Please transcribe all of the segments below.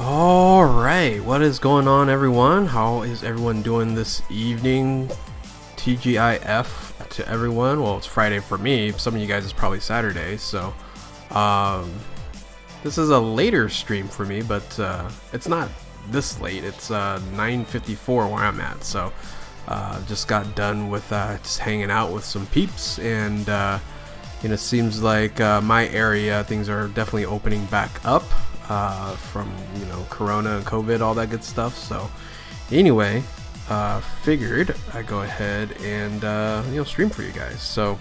Alright, what is going on, everyone? How is everyone doing this evening? TGIF to everyone. Well, it's Friday for me. Some of you guys it's probably Saturday, so this is a later stream for me, but it's not this late. It's 9:54 where I'm at, so just got done with just hanging out with some peeps, and it seems like my area, things are definitely opening back up from Corona and COVID, all that good stuff. So anyway, figured I'd go ahead and stream for you guys. So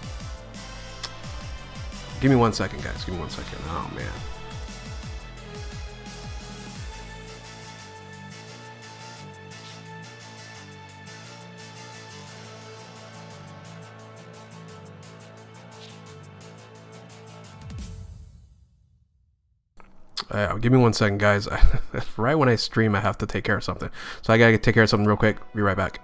give me 1 second, guys. Give me 1 second. Oh man. Give me 1 second, guys. Right when I stream, I have to take care of something. So I gotta take care of something real quick. Be right back.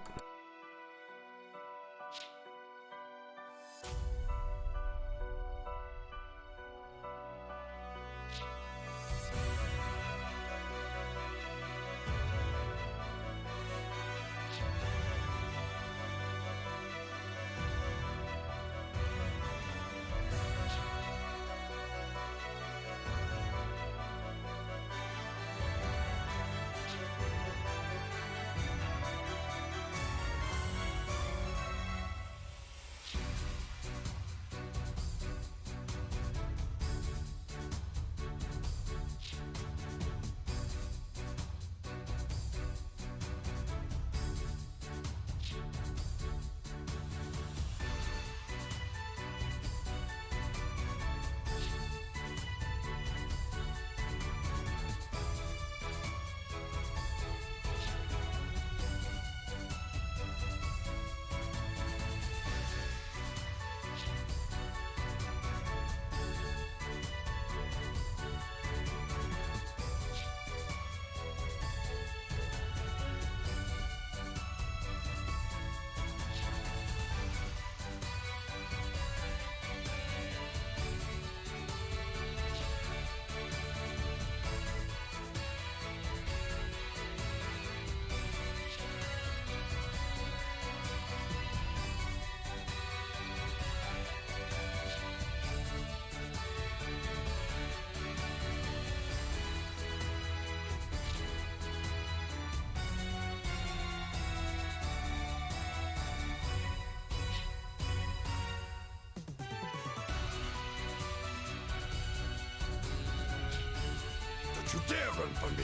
You dare run from me!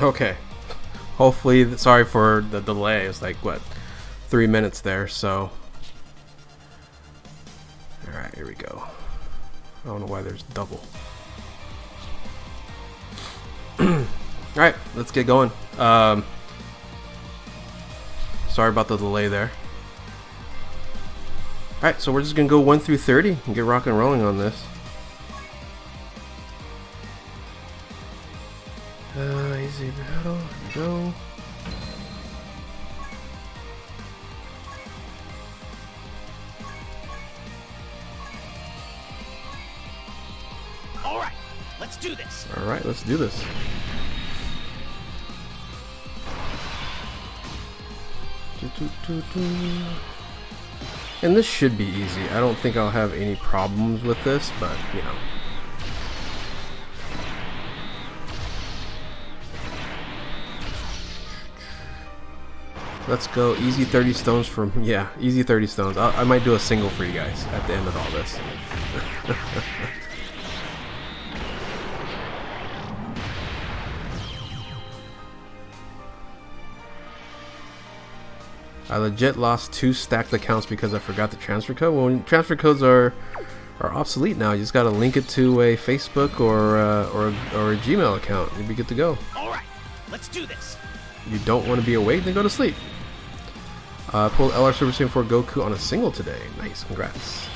Okay, hopefully, sorry for the delay. It's like what, 3 minutes there. So all right, here we go. I don't know why there's double. All right, let's get going. Sorry about the delay there. All right, so we're just gonna go 1 through 30 and get rock and rolling on this. Easy battle, here we go. Alright, let's do this! Alright, let's do this. And this should be easy. I don't think I'll have any problems with this, but you know. Let's go. Easy 30 stones from, yeah, easy 30 stones. I might do a single for you guys at the end of all this. I legit lost 2 stacked accounts because I forgot the transfer code. Well, transfer codes are obsolete now. You just gotta link it to a Facebook or a Gmail account. You'll be good to go. All right, let's do this. You don't want to be awake, then go to sleep. Pulled LR Super Saiyan 4 Goku on a single today. Nice, congrats.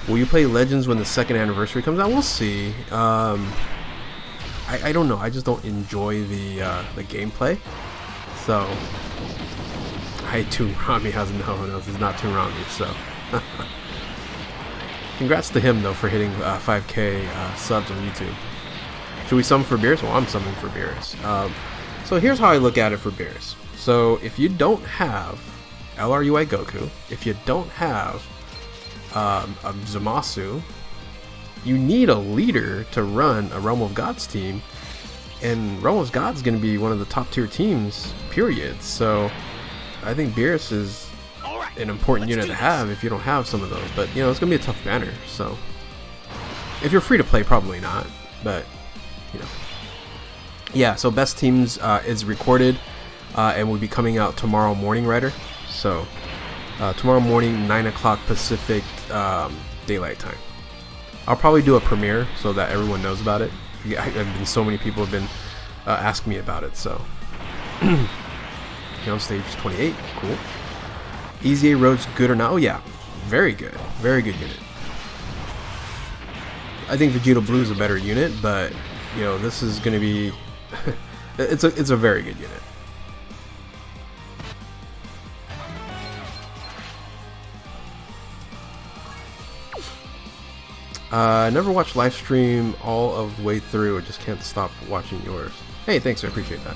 Will you play Legends when the 2nd anniversary comes out? We'll see. I don't know. I just don't enjoy the gameplay. So, Toon Rami has no, this is not Toon Rami. So, congrats to him though for hitting 5K subs on YouTube. Should we summon for Beerus? Well, I'm summoning for Beerus. So here's how I look at it for Beerus. So if you don't have LRUI Goku, if you don't have a Zamasu, you need a leader to run a Realm of Gods team, and Realm of Gods is going to be one of the top tier teams, period. So I think Beerus is an important unit to have if you don't have some of those. But you know, it's going to be a tough banner. So if you're free to play, probably not. But you know, yeah. So Best Teams is recorded and will be coming out tomorrow morning, Ryder. So tomorrow morning, 9 o'clock Pacific Daylight Time. I'll probably do a premiere so that everyone knows about it. So many people have been asking me about it. So, on stage 28, cool. EZA Road's good or not? Oh yeah, very good unit. I think Vegeta Blue is a better unit, but you know this is going to be it's a very good unit. I never watched live stream all of the way through. I just can't stop watching yours. Hey, thanks. I appreciate that.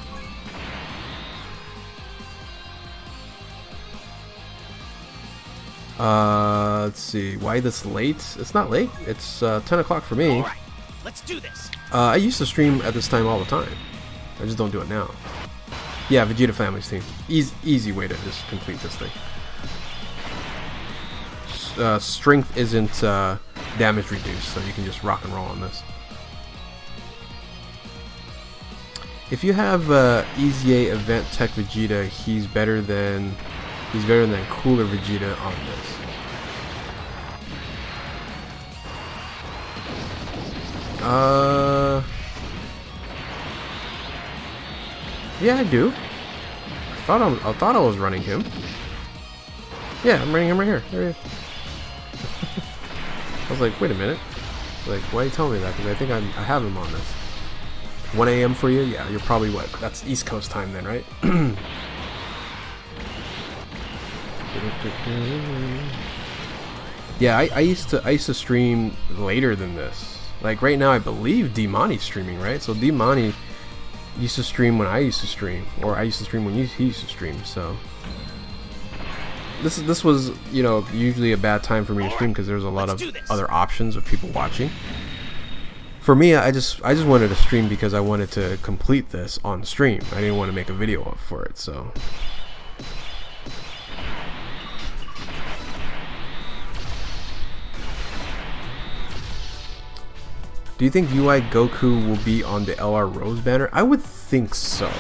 Let's see. Why this late? It's not late. It's 10 o'clock for me. All right, let's do this. I used to stream at this time all the time. I just don't do it now. Yeah, Vegeta Family's team. Easy way to just complete this thing. Strength isn't damage reduced, so you can just rock and roll on this. If you have EZA Event Tech Vegeta, he's better than Cooler Vegeta on this. Yeah, I do. I thought I was running him. Yeah, I'm running him right here. There he is. I was like, wait a minute. Like, why are you telling me that? Because I think I have him on this. 1 a.m. for you? Yeah, you're probably what? That's East Coast time then, right? Yeah, I used to stream later than this. Like right now, I believe D-Money's streaming, right? So D-Money used to stream when I used to stream, or I used to stream when he used to stream. So this was, you know, usually a bad time for me to stream because there's a lot of other options of people watching. For me, I just wanted to stream because I wanted to complete this on stream. I didn't want to make a video up for it, so. Do you think UI Goku will be on the LR Rose banner? I would think so.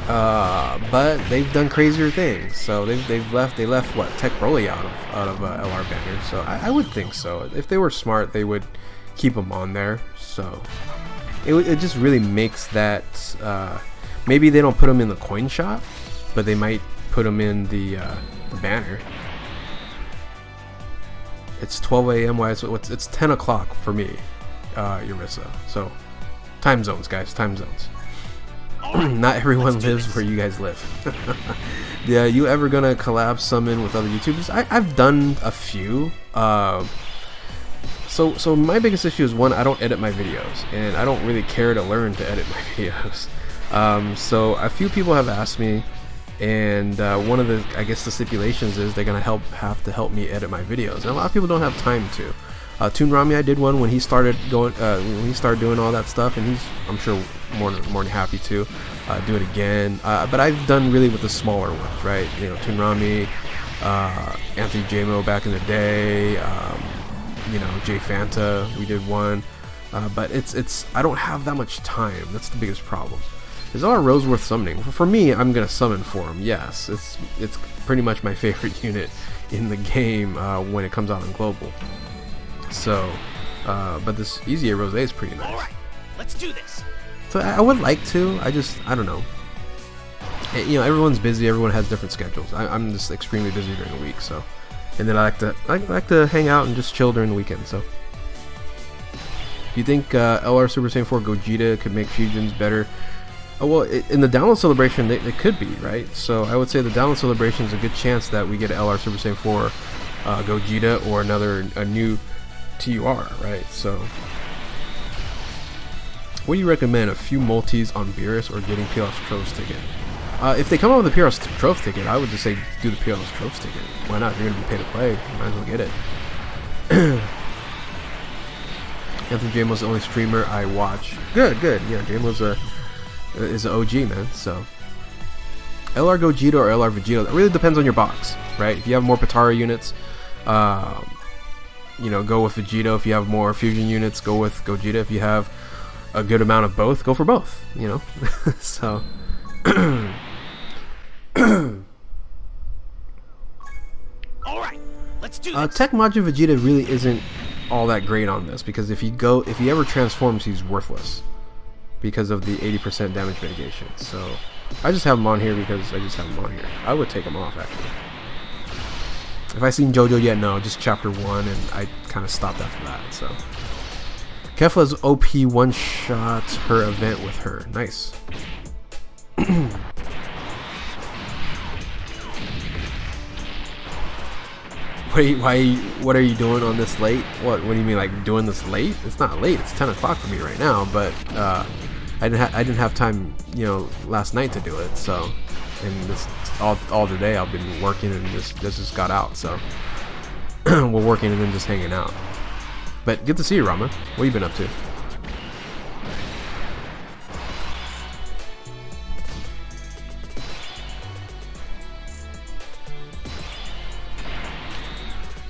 But they've done crazier things. So they left what, Tech Broly out of LR banner. So I would think so. If they were smart, they would keep them on there. So it just really makes that. Maybe they don't put them in the coin shop, but they might put them in the banner. It's 12 a.m. Why? It's 10 o'clock for me. Eurissa. So time zones, guys, time zones. Not everyone lives where you guys live. Yeah, you ever gonna collab summon with other YouTubers? I've done a few. So my biggest issue is, one, I don't edit my videos, and I don't really care to learn to edit my videos. So a few people have asked me, and one of the, I guess the stipulations is they're gonna have to help me edit my videos, and a lot of people don't have time to. Toon Rami, I did one when he started going, when he started doing all that stuff, and he's, I'm sure, more than happy to do it again. But I've done really with the smaller ones, right? You know, Toon Rami, Anthony JMO back in the day, you know, Jay Fanta, we did one. But it's I don't have that much time. That's the biggest problem. Is LR Rose worth summoning? For me, I'm gonna summon for him. Yes, it's pretty much my favorite unit in the game when it comes out on global. So, but this EZA Rose is pretty nice. All right, let's do this. So I would like to. I don't know. You know, everyone's busy. Everyone has different schedules. I'm just extremely busy during the week. So, and then I like to hang out and just chill during the weekend. So. Do you think LR Super Saiyan 4 Gogeta could make fusions better? Oh, well, in the download celebration, they could be, right? So I would say the download celebration is a good chance that we get LR Super Saiyan 4 Gogeta or a new TUR, right? So, what do you recommend? A few multis on Beerus or getting PLS Tropes ticket? If they come up with a PLS Tropes ticket, I would just say do the PLS Tropes ticket. Why not? You're going to be pay to play. You might as well get it. Anthony JMO's the only streamer I watch. Good. Yeah, JMO's is an OG, man. So LR Gogeta or LR Vegeta, that really depends on your box, right? If you have more Patara units, you know, go with Vegeta. If you have more fusion units, go with Gogeta. If you have a good amount of both, go for both, you know. So All right, let's do this. Tech Majin Vegeta really isn't all that great on this, because if he ever transforms, he's worthless because of the 80% damage mitigation. So I just have him on here because I just have him on here. I would take him off actually. If I seen JoJo yet, no, just chapter 1, and I kind of stopped after that. So Kefla's OP one-shot her event with her. Nice. What are you doing on this late? What do you mean, like doing this late? It's not late. It's 10 o'clock for me right now. But I didn't have time, you know, last night to do it. So, and this all today I've been working, and this just got out. So we're working and then just hanging out. But good to see you, Rama. What have you been up to?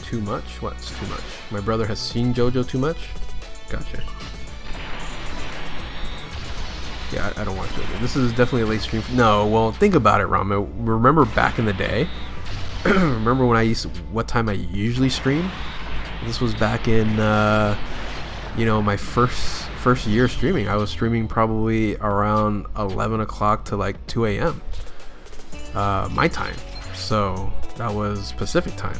Too much? What's too much? My brother has seen JoJo too much? Gotcha. Yeah, I don't watch JoJo. This is definitely a late stream. No, well, think about it, Rama. Remember back in the day? Remember when what time I usually stream? This was back in, you know, my first year streaming. I was streaming probably around 11 o'clock to like 2 a.m. My time. So that was Pacific time.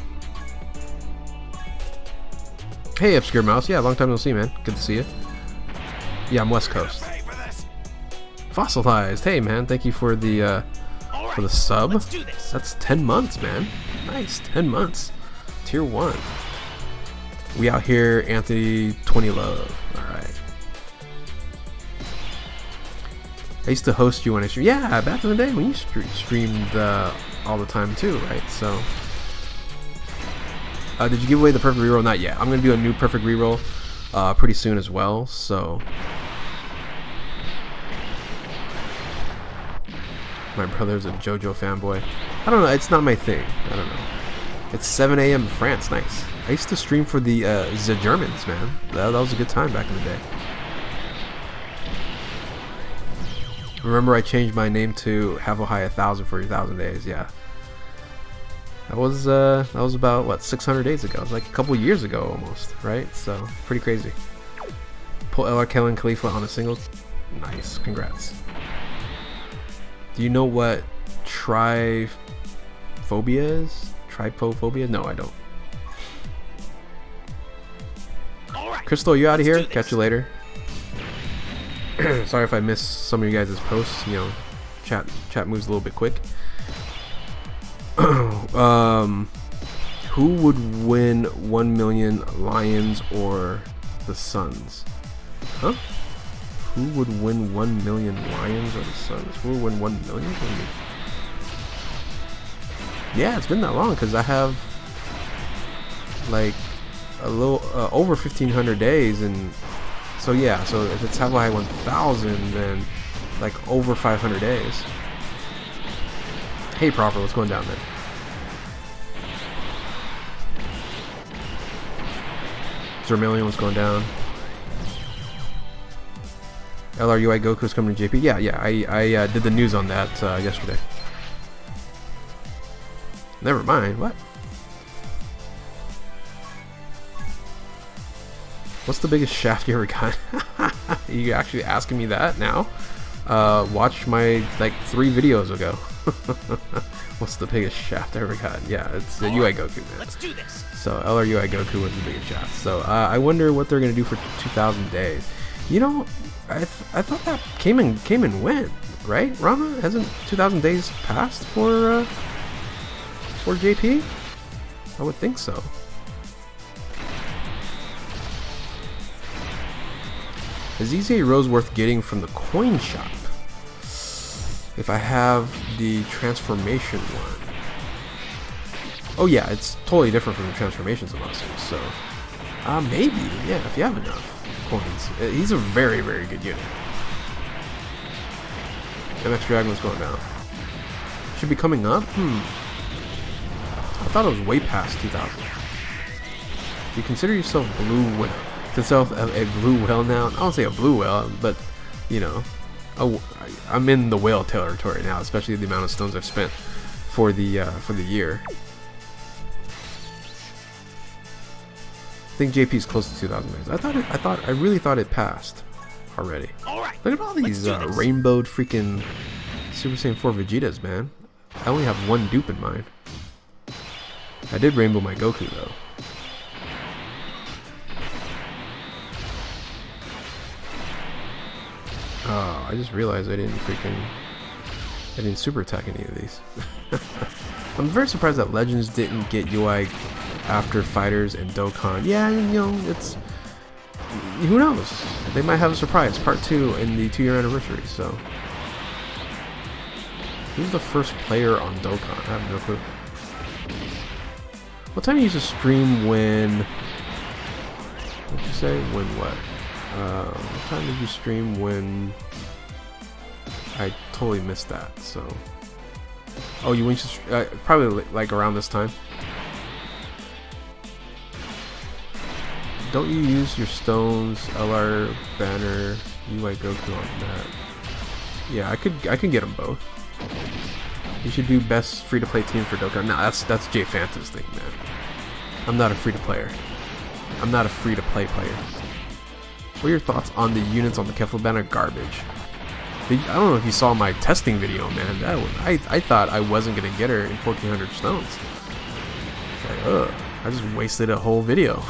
Hey, Obscure Mouse. Yeah, long time no see, man. Good to see you. Yeah, I'm West Coast. Fossilized. Hey, man. Thank you for the sub. That's 10 months, man. Nice. 10 months. Tier 1. We out here, Anthony 20 love. Alright. I used to host you when I streamed. Yeah, back in the day when you streamed all the time too, right? So did you give away the perfect reroll? Not yet. I'm going to do a new perfect reroll pretty soon as well. So my brother's a JoJo fanboy. I don't know. It's not my thing. I don't know. It's 7 a.m. in France. Nice. I used to stream for the Germans, man. That was a good time back in the day. Remember, I changed my name to Have a High 1000 for your 1000 days. Yeah. That was about what, 600 days ago. It was like a couple years ago almost, right? So pretty crazy. Pull LR Kellen Khalifa on a singles. Nice, congrats. Do you know what triphobia is? Trypophobia? No, I don't. Right, Crystal, you out of here? Catch you later. Sorry if I missed some of you guys' posts. You know, chat moves a little bit quick. Who would win 1 million, Lions or the Suns? Huh? Who would win 1 million, Lions or the Suns? Who would win 1 million? Yeah, it's been that long because I have like a little over 1,500 days, and so yeah. So if it's Hawaii 1,000, then like over 500 days. Hey, Proper, what's going down there? Zermillion, what's going down? LRUI Goku's coming to JP. Yeah. I did the news on that yesterday. Never mind. What? What's the biggest shaft you ever got? You actually asking me that now? Watch my like 3 videos ago. What's the biggest shaft I ever got? Yeah, it's the UI Goku, man. Let's do this. So LRUI Goku was the biggest shaft. So I wonder what they're gonna do for 2,000 days. You know, I thought that came and went, right? Rama, hasn't 2,000 days passed for JP? I would think so. Is EZA Rose worth getting from the coin shop? If I have the transformation one. Oh yeah, it's totally different from the transformations of monsters, so maybe, yeah, if you have enough coins. He's a very, very good unit. MX Dragon was going down. Should be coming up? I thought it was way past 2,000. Do you consider yourself blue whale? Yourself a blue whale now? I don't say a blue whale, but you know, I'm in the whale territory now, especially the amount of stones I've spent for the year. I think JP is close to 2,000 days. I really thought it passed already. All right. Look at all these rainbowed freaking Super Saiyan 4 Vegetas, man. I only have one dupe in mind. I did rainbow my Goku though. Oh, I just realized I didn't super attack any of these. I'm very surprised that Legends didn't get UI after Fighters and Dokkan. Yeah, you know, it's, who knows? They might have a surprise, part 2 in the 2-year anniversary. So, who's the first player on Dokkan? I have no clue. What time do you used to stream when? What'd you say? When what? What time did you stream when? I totally missed that. So, oh, you went to probably like around this time. Don't you use your stones, LR banner, UI Goku on that? Yeah, I could get them both. You should do best free-to-play team for Dokkan. No, that's Jay Fanta's thing, man. I'm not a free-to-player. I'm not a free-to-play player. What are your thoughts on the units on the Kefla banner? Garbage. I don't know if you saw my testing video, man. I thought I wasn't gonna get her in 1,400 stones. It's like, ugh. I just wasted a whole video.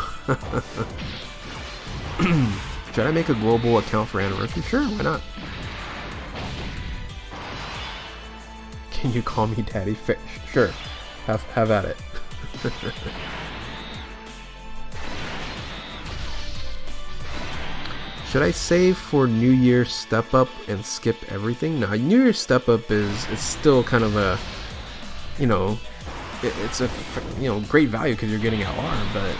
Should I make a global account for anniversary? Sure, why not? Can you call me Daddy Fish? Sure, have at it. Should I save for New Year Step Up and skip everything? Now, New Year Step Up is still kind of a, you know, it's a, you know, great value because you're getting LR, but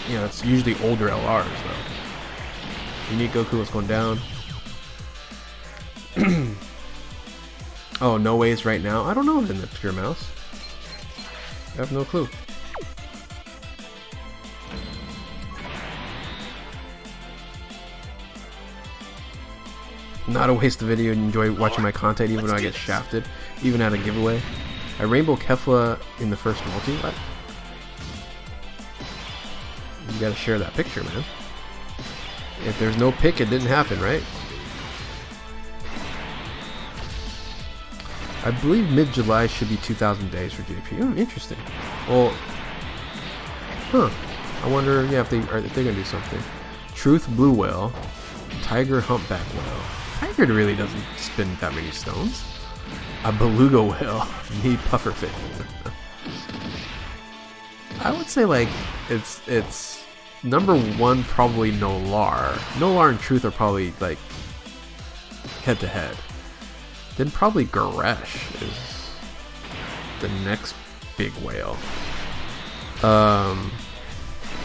you know, it's usually older LRs though. Unique Goku was going down. Oh, no ways right now. I don't know then, the Pure Mouse. I have no clue. Not a waste of video and enjoy watching my content even when I get shafted, even at a giveaway. I rainbow Kefla in the first multi. What? You gotta share that picture, man. If there's no pick, it didn't happen, right? I believe mid-July should be 2,000 days for JP. Oh, interesting. Well, huh. I wonder, yeah, if they're gonna do something. Truth Blue Whale, Tiger Humpback Whale. Tiger really doesn't spin that many stones. A Beluga Whale, me Pufferfish. I would say like it's number 1 probably Nolar. Nolar and Truth are probably like head to head. Then probably Goresh is the next big whale. I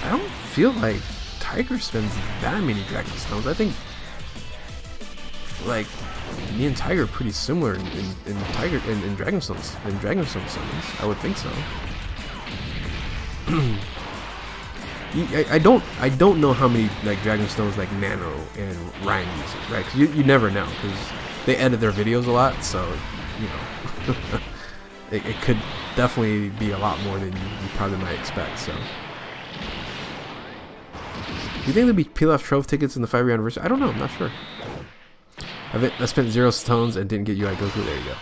don't feel like Tiger spends that many Dragon Stones. I think like me and Tiger are pretty similar in Tiger in Dragon Stones summons. I would think so. I don't know how many like Dragon Stones like Nano and Ryan uses, right? Because you never know, because they edit their videos a lot, so you know it could definitely be a lot more than you probably might expect. So, do you think there'll be PLF Trove tickets in the 5-year anniversary? I don't know. I'm not sure. I spent 0 stones and didn't get UI Goku. There you go.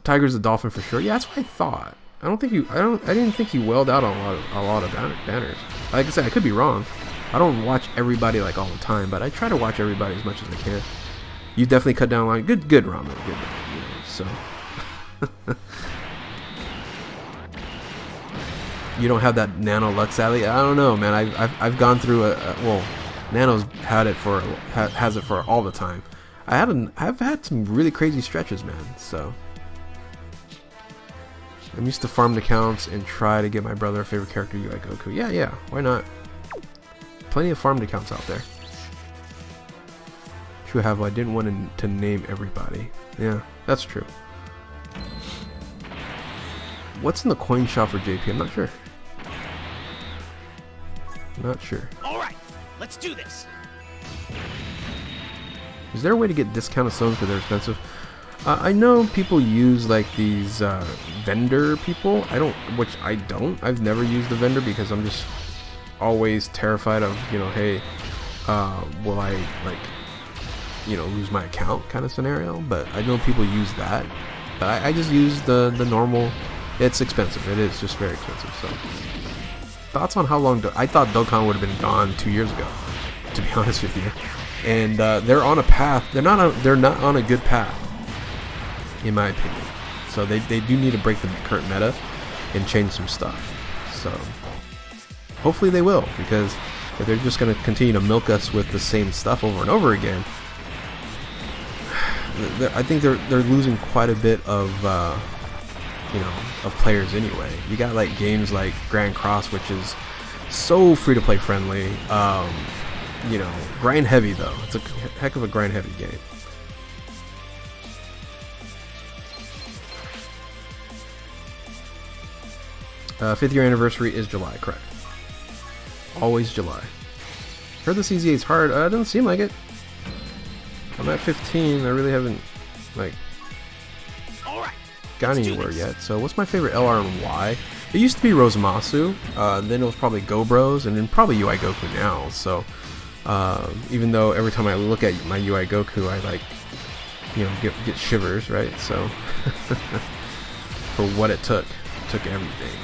Tiger's a dolphin for sure. Yeah, that's what I thought. I didn't think he welled out on a lot of banners. Like I said, I could be wrong. I don't watch everybody like all the time, but I try to watch everybody as much as I can. You definitely cut down line. Good ramen. Good, you know, so. You don't have that Nano Lux Alley? I don't know, man. I've gone through well, Nano's has it for all the time. I've had some really crazy stretches, man. So. I'm used to farmed accounts and try to get my brother a favorite character, UI Goku. Yeah, why not? Plenty of farmed accounts out there. True, have I didn't want to name everybody. Yeah, that's true. What's in the coin shop for JP? I'm not sure. Not sure. All right, let's do this. Is there a way to get discounted stones because they're expensive? I know people use like these vendor people. Which I don't. I've never used the vendor because I'm just always terrified of, you know, hey, will I like, you know, lose my account kind of scenario. But I know people use that. But I just use the normal. It's expensive. It is just very expensive. So thoughts on how long? I thought Dokkan would have been gone 2 years ago, to be honest with you. And they're on a path. They're not on a good path, in my opinion. So they do need to break the current meta and change some stuff. So hopefully they will, because if they're just going to continue to milk us with the same stuff over and over again, I think they're losing quite a bit of you know, of players anyway. You got like games like Grand Cross, which is so free to play friendly. You know, grind heavy though. It's a heck of a grind heavy game. Fifth year anniversary is July, correct? Always July. Heard this EZA is hard. It doesn't seem like it. I'm at 15. I really haven't like gone anywhere yet. So what's my favorite LR and why? It used to be Rosemasu. Then it was probably Go Bros, and then probably UI Goku now. So even though every time I look at my UI Goku, I like, you know, get shivers, right? So for what it took everything.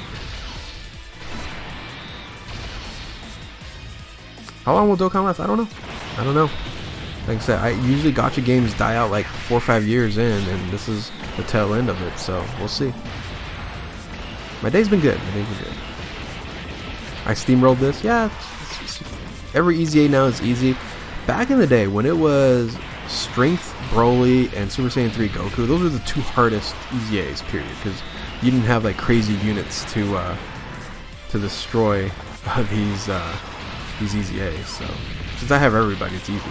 How long will Dokkan last? I don't know. Like I said, I usually gacha games die out like 4 or 5 years in, and this is the tail end of it, so we'll see. My day's been good. I steamrolled this. Yeah, every EZA now is easy. Back in the day when it was Strength Broly and Super Saiyan 3 Goku, those were the 2 hardest EZAs, period, because you didn't have like crazy units to destroy these EZAs. So since I have everybody, it's easy.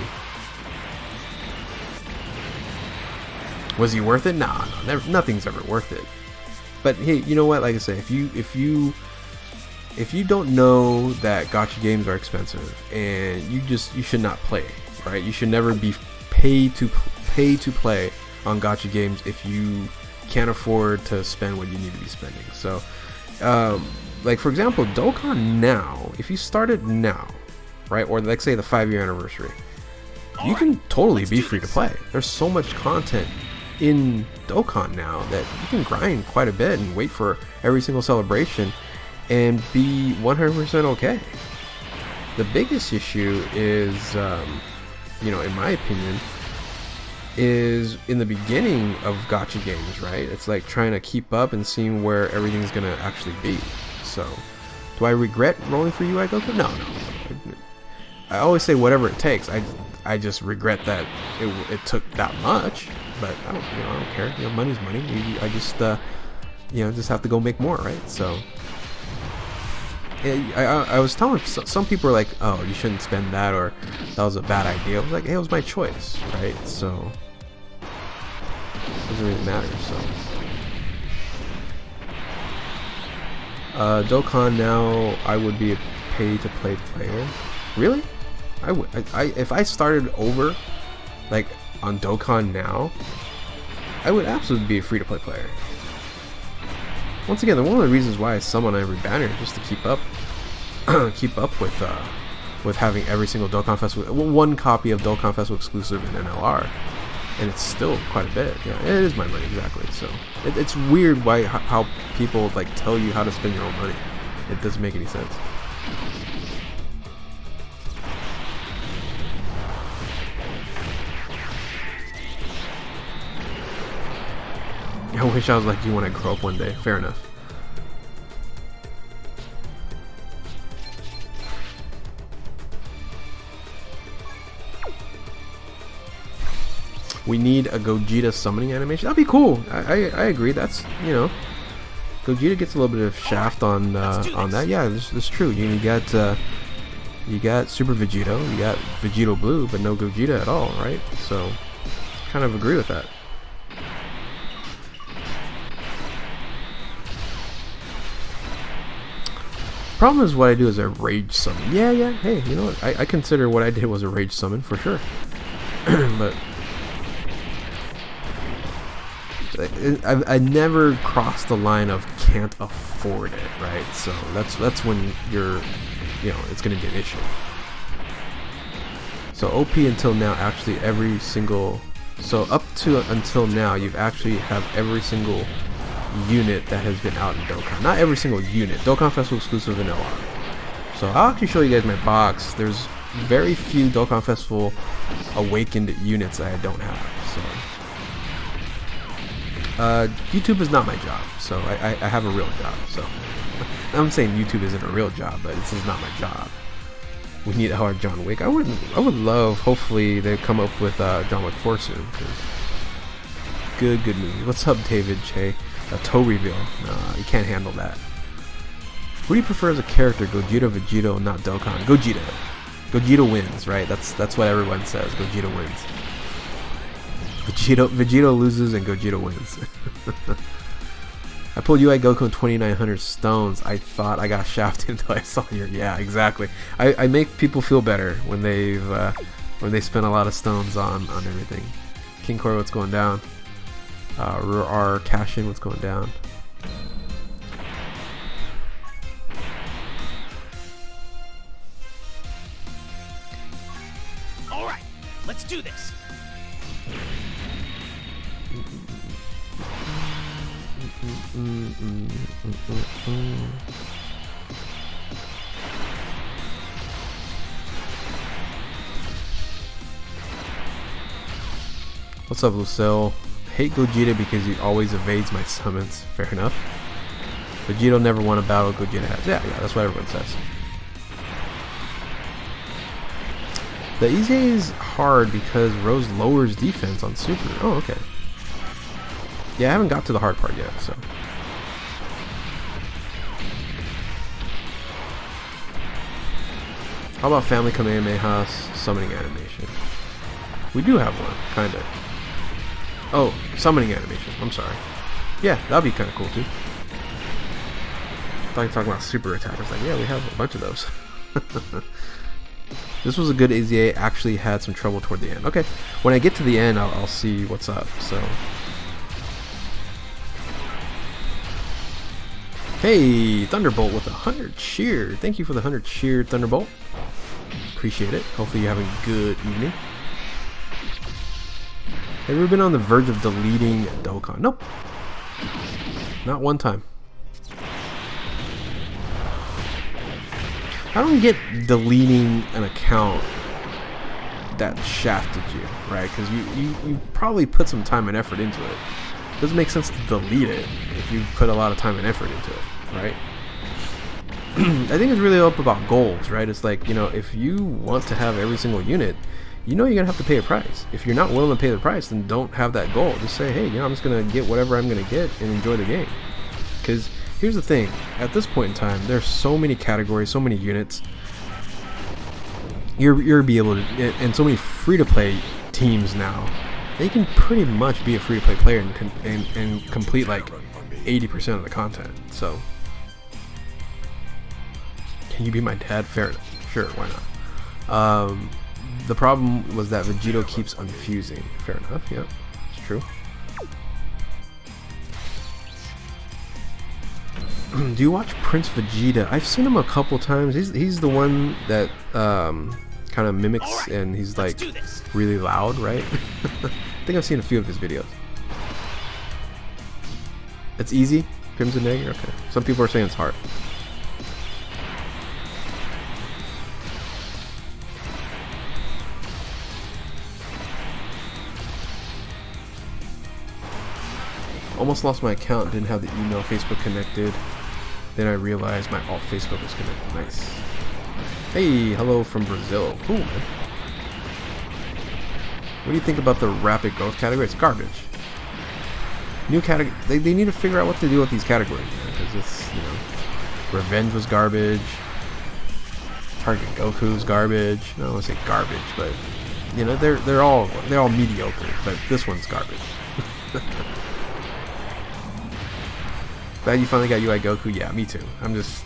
Was he worth it? Nah, nothing's ever worth it. But hey, you know what? Like I say, if you don't know that gacha games are expensive, and you should not play, right? You should never be paid to play on gacha games if you can't afford to spend what you need to be spending. So, like for example, Dokkan now, if you started now, right, or like say the 5-year anniversary, you can totally be free to play. There's so much content in Dokkan now that you can grind quite a bit and wait for every single celebration and be 100% okay. The biggest issue is, you know, in my opinion, is in the beginning of gacha games, right? It's like trying to keep up and seeing where everything's gonna actually be. So, do I regret rolling for UI Goku? No. I always say whatever it takes. I just regret that it took that much, but I don't care. You know, money's money. I just just have to go make more, right? So I was telling some people are like, oh, you shouldn't spend that, or that was a bad idea. I was like, hey, it was my choice, right? So it doesn't really matter. So Dokkan now, I would be a pay-to-play player. Really? I would. If I started over, like on Dokkan now, I would absolutely be a free-to-play player. Once again, one of the reasons why I sum on every banner is just to keep up with having every single Dokkan Festival, one copy of Dokkan Festival exclusive in NLR, and it's still quite a bit. Yeah, it is my money, exactly. So it's weird how people like tell you how to spend your own money. It doesn't make any sense. I wish I was like you when I grow up one day. Fair enough. We need a Gogeta summoning animation. That'd be cool. I agree. That's, you know, Gogeta gets a little bit of shaft on that. Yeah, this is true. You got Super Vegito, you got Vegito Blue, but no Gogeta at all, right? So, kind of agree with that. Problem is, what I do is a rage summon. Yeah. Hey, you know what? I consider what I did was a rage summon for sure. But I never crossed the line of can't afford it, right? So that's when you're, you know, it's gonna be an issue. So OP until now, actually every single, so up to until now, you've actually have every single unit that has been out in Dokkan. Not every single unit. Dokkan Festival exclusive in LR. So I'll actually show you guys my box. There's very few Dokkan Festival awakened units that I don't have. So YouTube is not my job. So I have a real job. So I'm saying YouTube isn't a real job, but this is not my job. We need a hard John Wick. I would love, hopefully they come up with John Wick 4 soon. Good movie. What's up, David Che? A toe reveal. Nah, you can't handle that. Who do you prefer as a character? Gogeta, Vegito, not Dokkan. Gogeta. Gogeta wins, right? That's what everyone says. Gogeta wins. Vegito loses and Gogeta wins. I pulled UI Goku 2900 stones. I thought I got shafted until I saw your. Yeah, exactly. I make people feel better when they spend a lot of stones on everything. King Koi, what's going down? Our cash in, what's going down? All right, let's do this. What's up, Lucille? Hate Gogeta because he always evades my summons. Fair enough. Vegito never won a battle. Gogeta has. Yeah, that's what everyone says. The EZA is hard because Rose lowers defense on Super. Oh, okay. Yeah, I haven't got to the hard part yet, so. How about Family Kamehameha's summoning animation? We do have one, kinda. Oh, summoning animation. I'm sorry. Yeah, that'd be kind of cool too. I thought you were talking about super attack. I was like, yeah, we have a bunch of those. This was a good EZA. Actually had some trouble toward the end. Okay, when I get to the end, I'll see what's up. So, hey, Thunderbolt with 100 cheer. Thank you for the 100 cheer, Thunderbolt. Appreciate it. Hopefully you're having a good evening. Have you ever been on the verge of deleting Dokkan? Nope. Not one time. I don't get deleting an account that shafted you, right? Because you probably put some time and effort into it. It doesn't make sense to delete it if you put a lot of time and effort into it, right? I think it's really up about goals, right? It's like, you know, if you want to have every single unit, you know you're going to have to pay a price. If you're not willing to pay the price, then don't have that goal. Just say, hey, you know, I'm just going to get whatever I'm going to get and enjoy the game. Because here's the thing. At this point in time, there's so many categories, so many units. You're be able to, and so many free-to-play teams now. They can pretty much be a free-to-play player and complete like 80% of the content. So, can you be my dad? Fair enough. Sure, why not? The problem was that Vegito keeps unfusing. Fair enough. Yeah, it's true. Do you watch Prince Vegeta? I've seen him a couple times. He's the one that kind of mimics, and he's like really loud, right? I think I've seen a few of his videos. It's easy, Crimson Dagger. Okay. Some people are saying it's hard. Almost lost my account. Didn't have the email, Facebook connected. Then I realized my alt Facebook was connected. Nice. Hey, hello from Brazil. Cool, man. What do you think about the rapid growth category? It's garbage. New category. They need to figure out what to do with these categories, man. Because it's, you know, Revenge was garbage. Target Goku's garbage. I don't want to say garbage, but you know, they're all mediocre. But this one's garbage. Glad you finally got UI Goku. Yeah, me too. I just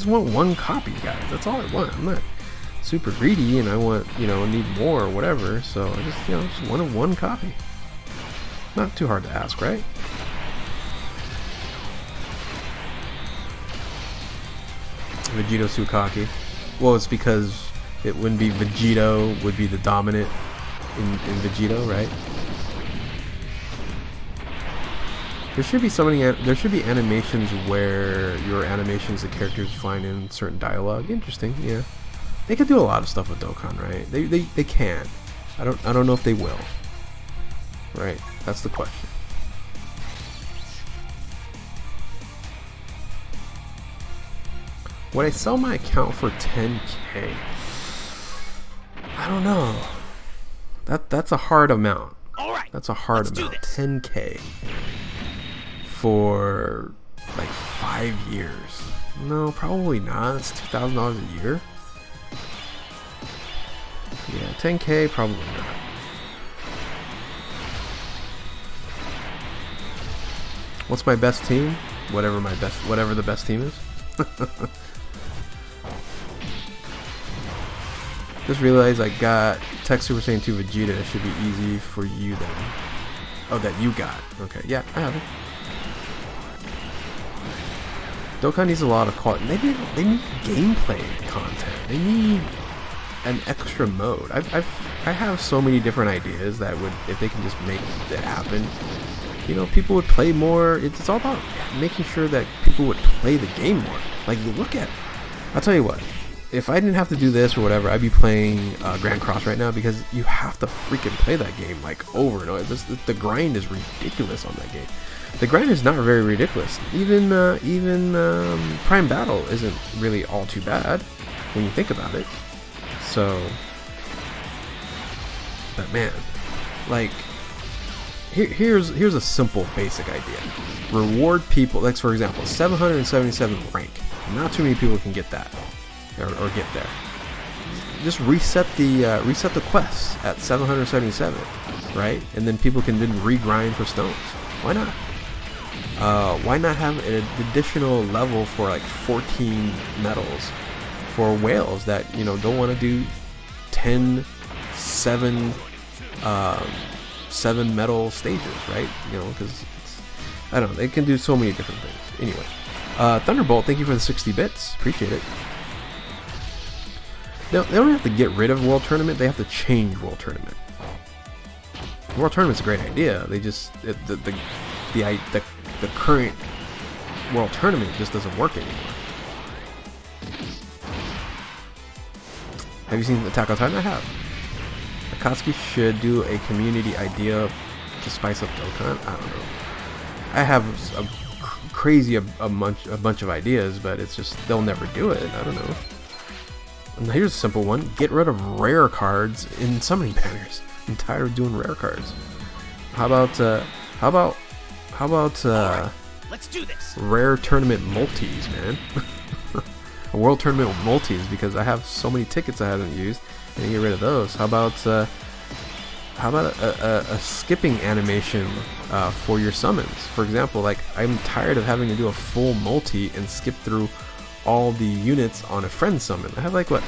want one copy, guys. That's all I want. I'm not super greedy, and I want, you know, need more or whatever. So I just, you know, just wanted one copy. Not too hard to ask, right? Vegito Tsukaki. Well, it's because it wouldn't be Vegito would be the dominant in Vegito, right? There should be there should be animations where your animations, the characters find in certain dialogue. Interesting, yeah. They could do a lot of stuff with Dokkan, right? They can. I don't know if they will. Right, that's the question. Would I sell my account for 10K? I don't know. That's a hard amount. All right. That's a hard amount. 10K for like 5 years. No, probably not. It's $2,000 a year. Yeah, 10K probably not. What's my best team? Whatever the best team is. Just realized I got text Super Saiyan 2 Vegeta. It should be easy for you then. Oh, that you got. Okay, yeah, I have it. Dokkan needs a lot of quality. They need gameplay content. They need an extra mode. I have so many different ideas that would, if they can just make it happen, you know, people would play more. It's all about making sure that people would play the game more. Like, you look at, I'll tell you what, if I didn't have to do this or whatever, I'd be playing Grand Cross right now, because you have to freaking play that game like over and over. The grind is ridiculous on that game. The grind is not very ridiculous. Even Prime Battle isn't really all too bad when you think about it. So, but man, like, here's a simple basic idea. Reward people. Like, for example, 777 rank. Not too many people can get that or get there. Just reset the quests at 777, right? And then people can then regrind for stones. Why not? Why not have an additional level for like 14 medals for whales that, you know, don't want to do 10 7 medal stages, right? You know, because I don't know, they can do so many different things. Anyway, Thunderbolt, thank you for the 60 bits. Appreciate it. No, they don't have to get rid of World Tournament. They have to change World Tournament. World Tournament's a great idea. They just the current World Tournament just doesn't work anymore. Have you seen Attack on Titan? I have. Akatsuki should do a community idea to spice up Dokkan. I don't know. I have a bunch of ideas, but it's just they'll never do it. I don't know. And here's a simple one: get rid of rare cards in summoning banners. I'm tired of doing rare cards. How about Let's do this. Rare tournament multis, man. A world tournament multis, because I have so many tickets I haven't used, and I get rid of those. How about a skipping animation for your summons? For example, like, I'm tired of having to do a full multi and skip through all the units on a friend summon. I have like, what,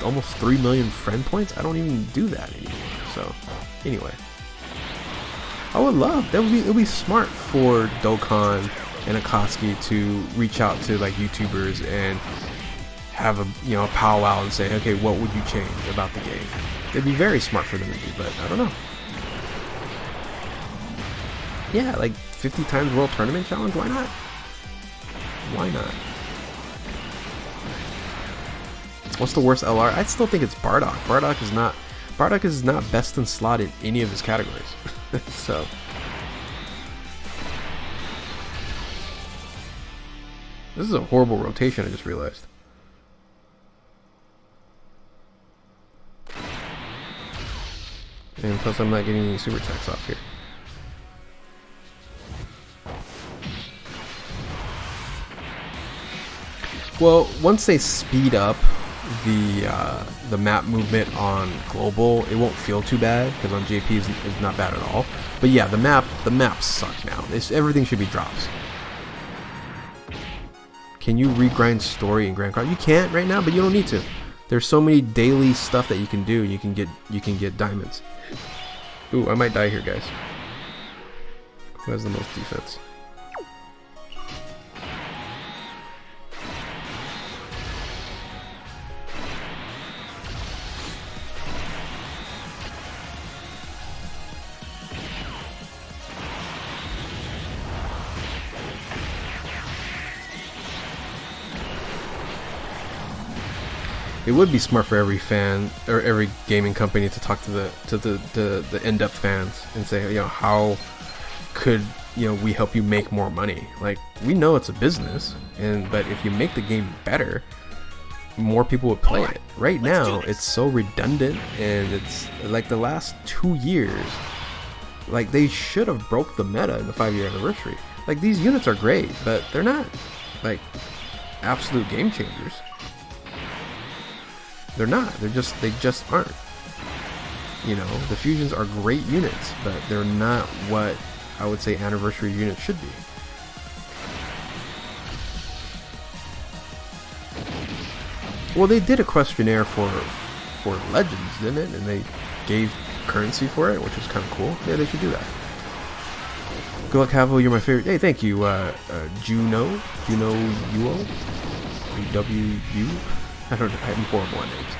almost 3 million friend points? I don't even do that anymore. So anyway, I would love, it would be smart for Dokkan and Akatsuki to reach out to like YouTubers and have a, you know, a powwow and say, okay, what would you change about the game? It'd be very smart for them to do, but I don't know. Yeah, like 50 times World Tournament Challenge, why not? Why not? What's the worst LR? I still think it's Bardock. Bardock is not best in slot in any of his categories. So this is a horrible rotation, I just realized. And plus I'm not getting any super attacks off here. Well, once they speed up the map movement on global, it won't feel too bad, because on JP is not bad at all. But yeah, the maps suck now. Everything should be drops. Can you regrind story in Grand Cross? You can't right now, but you don't need to. There's so many daily stuff that you can do. You can get diamonds. Ooh, I might die here, guys. Who has the most defense? It would be smart for every fan or every gaming company to talk to the in-depth fans and say, you know, how could, you know, we help you make more money? Like, we know it's a business, but if you make the game better, more people would play it. Right now, it's so redundant, and it's like the last 2 years, like, they should have broke the meta in the 5-year anniversary. Like, these units are great, but they're not like absolute game changers. They're not. They just aren't. You know, the fusions are great units, but they're not what I would say anniversary units should be. Well, they did a questionnaire for Legends, didn't it? And they gave currency for it, which was kind of cool. Yeah, they should do that. Good luck, Havo. You're my favorite. Hey, thank you, Juno Uo, WU. I don't know. I'm horrible on names.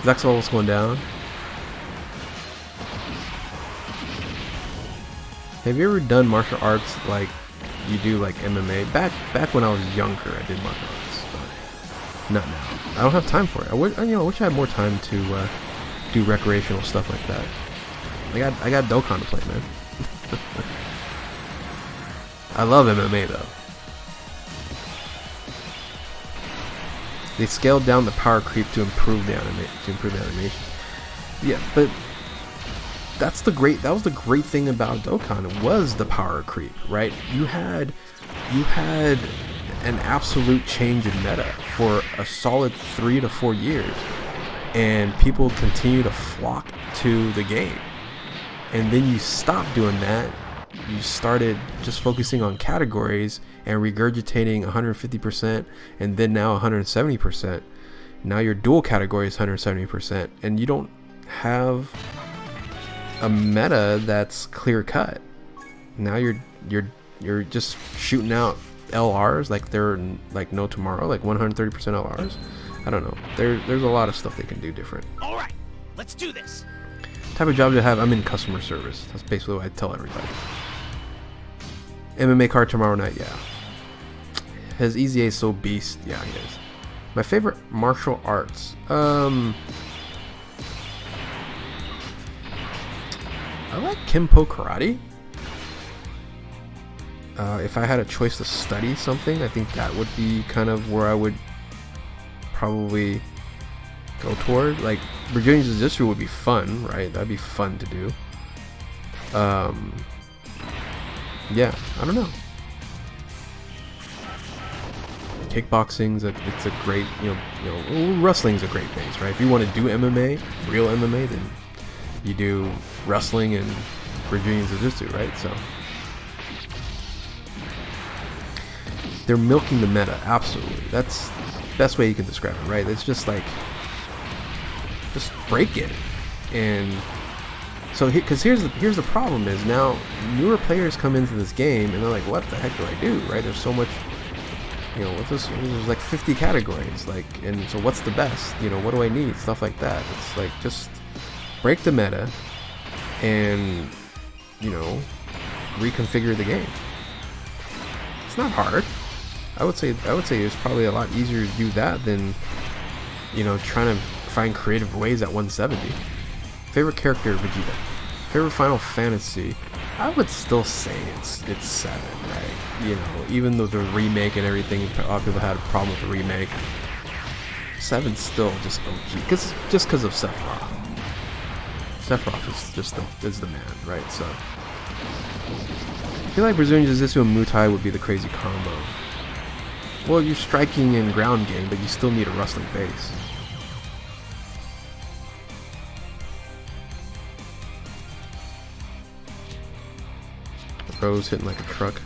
Zexal was going down. Have you ever done martial arts like you do like MMA? Back when I was younger, I did martial arts, but not now. I don't have time for it. I wish I had more time to do recreational stuff like that. I got Dokkan to play, man. I love MMA though. They scaled down the power creep to improve the animation. Yeah, but that was the great thing about Dokkan, was the power creep, right? You had an absolute change in meta for a solid 3 to 4 years, and people continue to flock to the game. And then you stopped doing that. You started just focusing on categories and regurgitating 150%, and then now 170%. Now your dual category is 170%, and you don't have a meta that's clear cut. Now you're just shooting out LRs like they're like no tomorrow, like 130% LRs. I don't know. There's a lot of stuff they can do different. All right, let's do this. Type of job to have. I'm in customer service. That's basically what I tell everybody. MMA card tomorrow night, yeah. His EZA is so beast. Yeah, he is. My favorite martial arts. I like Kenpo Karate. If I had a choice to study something, I think that would be kind of where I would probably go toward. Like, Brazilian Jiu-Jitsu would be fun, right? That'd be fun to do. yeah, I don't know. Kickboxing's it's a great, wrestling's a great base, right? If you want to do MMA, real MMA, then you do wrestling and Brazilian Jiu-Jitsu, right? So they're milking the meta, absolutely. That's the best way you can describe it, right? It's just like, just break it. And so, because here's the problem is now newer players come into this game and they're like, what the heck do I do, right? There's so much, with this, there's like 50 categories, like, and so what's the best? What do I need? Stuff like that. It's like, just break the meta and, reconfigure the game. It's not hard. I would say it's probably a lot easier to do that than, trying to find creative ways at 170. Favorite character, Vegeta. Favorite Final Fantasy, I would still say it's 7, right? Even though the remake and everything, a lot of people had a problem with the remake. 7's still just OG, just because of Sephiroth. Sephiroth is just the man, right? So I feel like Brazilian Jiu-Jitsu and Muay Thai would be the crazy combo. Well, you're striking and ground game, but you still need a wrestling base. Rose hitting like a truck.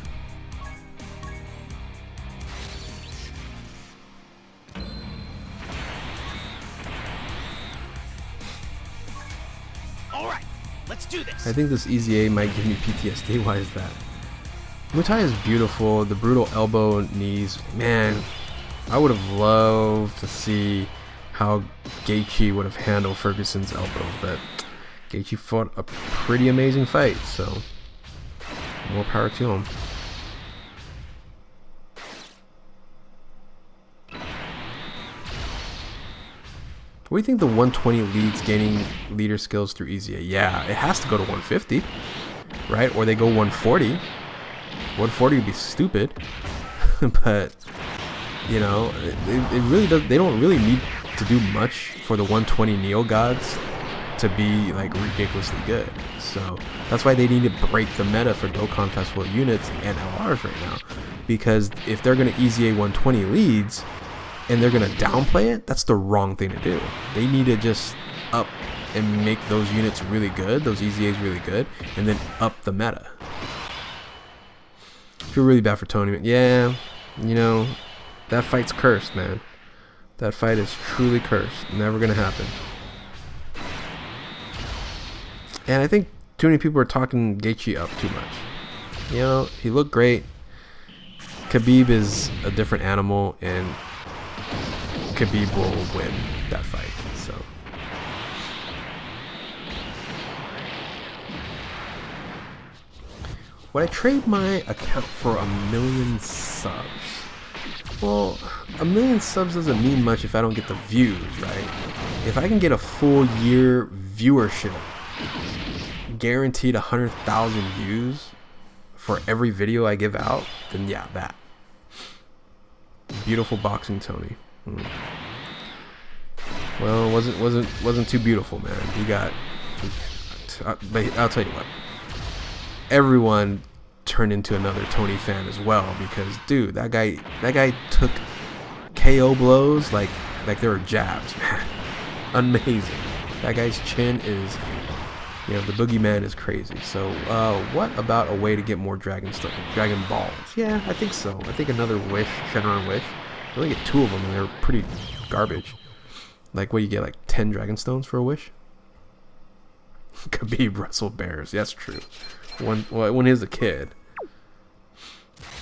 Alright, let's do this. I think this EZA might give me PTSD. Why is that? Muay Thai is beautiful. The brutal elbow and knees. Man, I would have loved to see how Gaethje would have handled Ferguson's elbow, but Gaethje fought a pretty amazing fight, so more power to him. What do you think the 120 leads gaining leader skills through EZA? Yeah, it has to go to 150, right? Or they go 140. 140 would be stupid, but it really does. They don't really need to do much for the 120 Neo Gods to be like ridiculously good. So that's why they need to break the meta for Dokkan Festival units and LRs right now, because if they're going to EZA 120 leads and they're going to downplay it, that's the wrong thing to do. They need to just up and make those units really good, those EZAs really good, and then up the meta. I feel really bad for Tony. Yeah, that fight's cursed, man. That fight is truly cursed. Never going to happen. And I think too many people are talking Gaethje up too much. He looked great. Khabib is a different animal, and Khabib will win that fight. So would I trade my account for 1,000,000 subs? Well, 1,000,000 subs doesn't mean much if I don't get the views, right? If I can get a full year viewership, guaranteed 100,000 views for every video I give out, then yeah, that. Beautiful boxing Tony. Well, wasn't too beautiful, man. You got. I'll tell you what. Everyone turned into another Tony fan as well, because dude, that guy took KO blows like they were jabs, man. Amazing. That guy's chin is. The boogeyman is crazy. So, what about a way to get more Dragon Balls? Yeah, I think so. I think another wish, Shenron wish. I only get 2 of them, and they're pretty garbage. Like, what, you get like 10 Dragon Stones for a wish? Khabib wrestled bears. That's true. When he was a kid.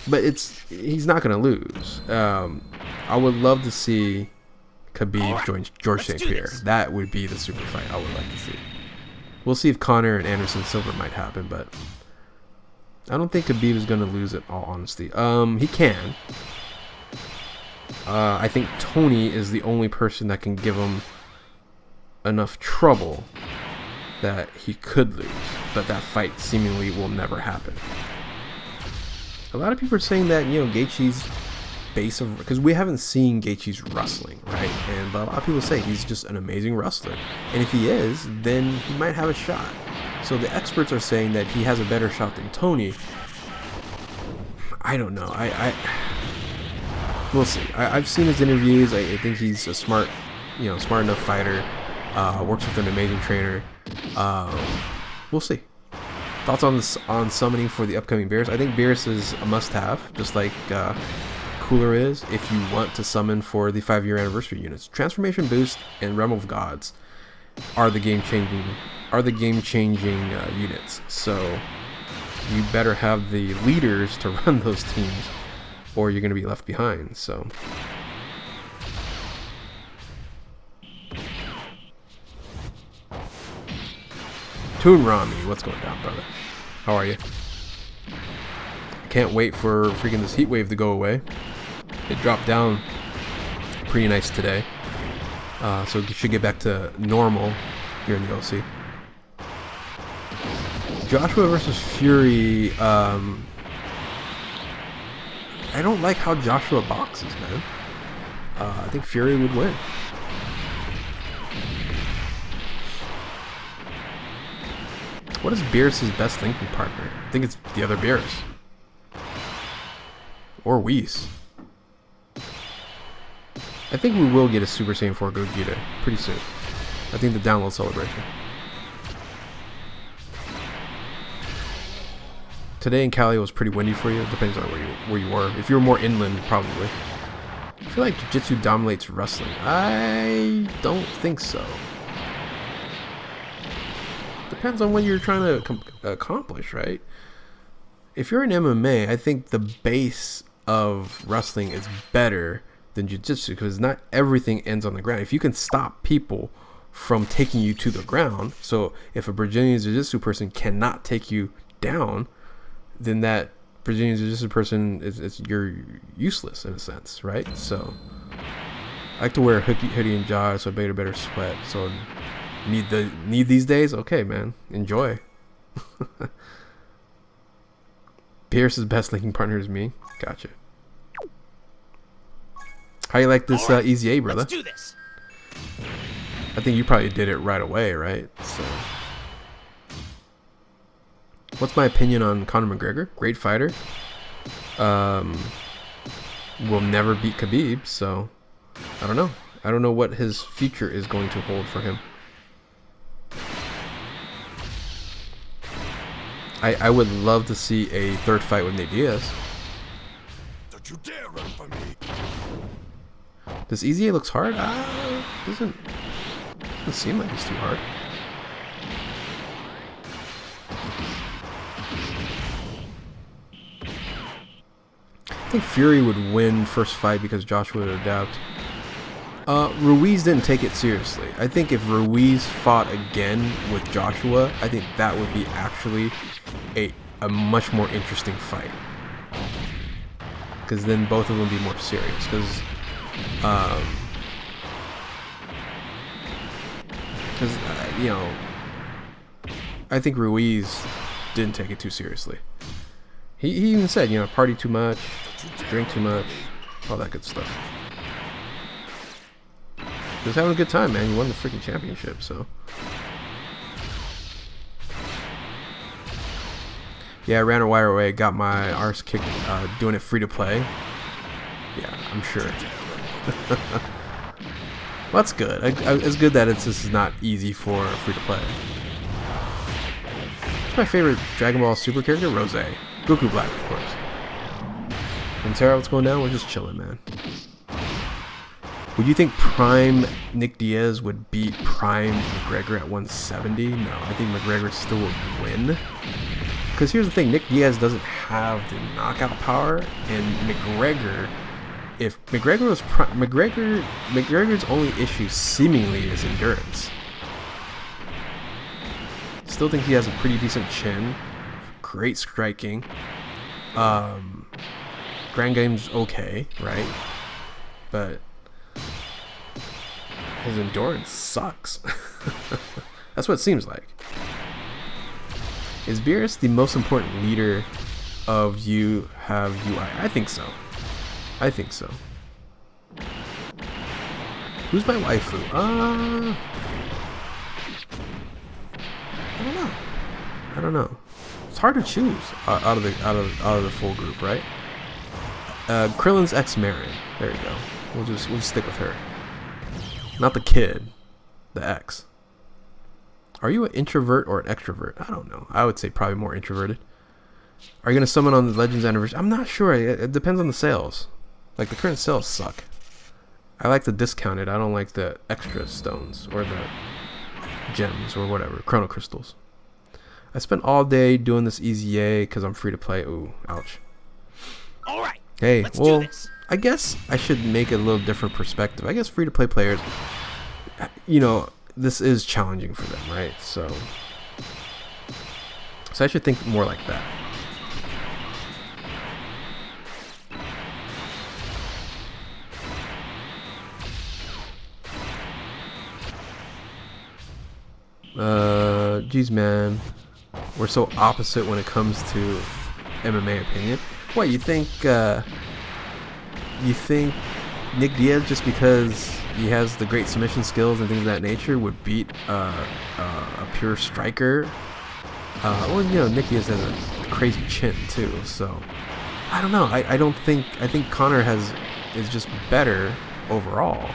But he's not gonna lose. I would love to see Khabib join George St. Pierre. That would be the super fight I would like to see. We'll see if Connor and Anderson Silva might happen, but I don't think Khabib is going to lose it, all honesty. He can. I think Tony is the only person that can give him enough trouble that he could lose, but that fight seemingly will never happen. A lot of people are saying that, Gaethje's base of, because we haven't seen Gaethje's wrestling, right? But a lot of people say he's just an amazing wrestler, and if he is, then he might have a shot. So the experts are saying that he has a better shot than Tony, I don't know. We'll see. I've seen his interviews. I think he's a smart enough fighter. Works with an amazing trainer. We'll see. Thoughts on summoning for the upcoming Beerus? I think Beerus is a must-have, just like Cooler is, if you want to summon for the 5-year anniversary units. Transformation Boost and Realm of Gods are the game-changing units. So you better have the leaders to run those teams, or you're going to be left behind. So Toon Rami, what's going down, brother? How are you? Can't wait for freaking this heat wave to go away. It dropped down pretty nice today, so it should get back to normal here in the OC. Joshua versus Fury. I don't like how Joshua boxes, man. I think Fury would win. What is Beerus' best linking partner? I think it's the other Beerus. Or Whis. I think we will get a Super Saiyan 4 Gogeta pretty soon. I think the download celebration. Today in Cali was pretty windy for you. It depends on where you were. If you were more inland, probably. I feel like Jiu-Jitsu dominates wrestling. I don't think so. Depends on what you're trying to accomplish, right? If you're in MMA, I think the base of wrestling is better than jiu-jitsu because not everything ends on the ground. If you can stop people from taking you to the ground, so if a Brazilian jiu-jitsu person cannot take you down, then that Brazilian jiu-jitsu person you're useless in a sense, right? So I like to wear a hoodie and joggers so I better sweat. So need these days? Okay, man, enjoy. Pierce's best linking partner is me. Gotcha. How you like this EZA, brother? Let's do this. I think you probably did it right away, right? So, what's my opinion on Conor McGregor? Great fighter. Will never beat Khabib, so I don't know. I don't know what his future is going to hold for him. I would love to see a third fight with Nate Diaz. Don't you dare run from me. This EZA looks hard. Doesn't seem like it's too hard. I think Fury would win first fight because Joshua would adapt. Ruiz didn't take it seriously. I think if Ruiz fought again with Joshua, I think that would be actually a much more interesting fight. Because then both of them would be more serious. Because I think Ruiz didn't take it too seriously. He even said, party too much, drink too much, all that good stuff. He was having a good time, man. He won the freaking championship, so. Yeah, I ran a wire away, got my arse kicked, doing it free to play. Yeah, I'm sure. Well, that's good. It's good that this is not easy for free to play. What's my favorite Dragon Ball Super character? Rose. Goku Black, of course. And Tara, what's going down? We're just chilling, man. Would you think Prime Nick Diaz would beat Prime McGregor at 170? No, I think McGregor still would win. Because here's the thing, Nick Diaz doesn't have the knockout power, and McGregor, if McGregor was McGregor's only issue seemingly is endurance. Still think he has a pretty decent chin, great striking. Grand game's okay, right? But his endurance sucks. That's what it seems like. Is Beerus the most important leader of you have UI? I think so. I think so. Who's my waifu? I don't know. It's hard to choose out of the full group, right? Krillin's ex Marin. There you go. We'll just stick with her. Not the kid, the ex. Are you an introvert or an extrovert? I don't know. I would say probably more introverted. Are you gonna summon on the Legends Anniversary? I'm not sure. It depends on the sales. Like the current sales suck. I like the discounted. I don't like the extra stones or the gems or whatever, chrono crystals. I spent all day doing this EZA because I'm free to play. Ooh, ouch. All right. Hey, Let's well, do this. I guess I should make a little different perspective. I guess free to play players, you know, this is challenging for them, right? So I should think more like that. Geez, man, we're so opposite when it comes to MMA opinion. What, you think Nick Diaz, just because he has the great submission skills and things of that nature, would beat a pure striker? Well, you know, Nick Diaz has a crazy chin too, so I don't know. I think Conor is just better overall.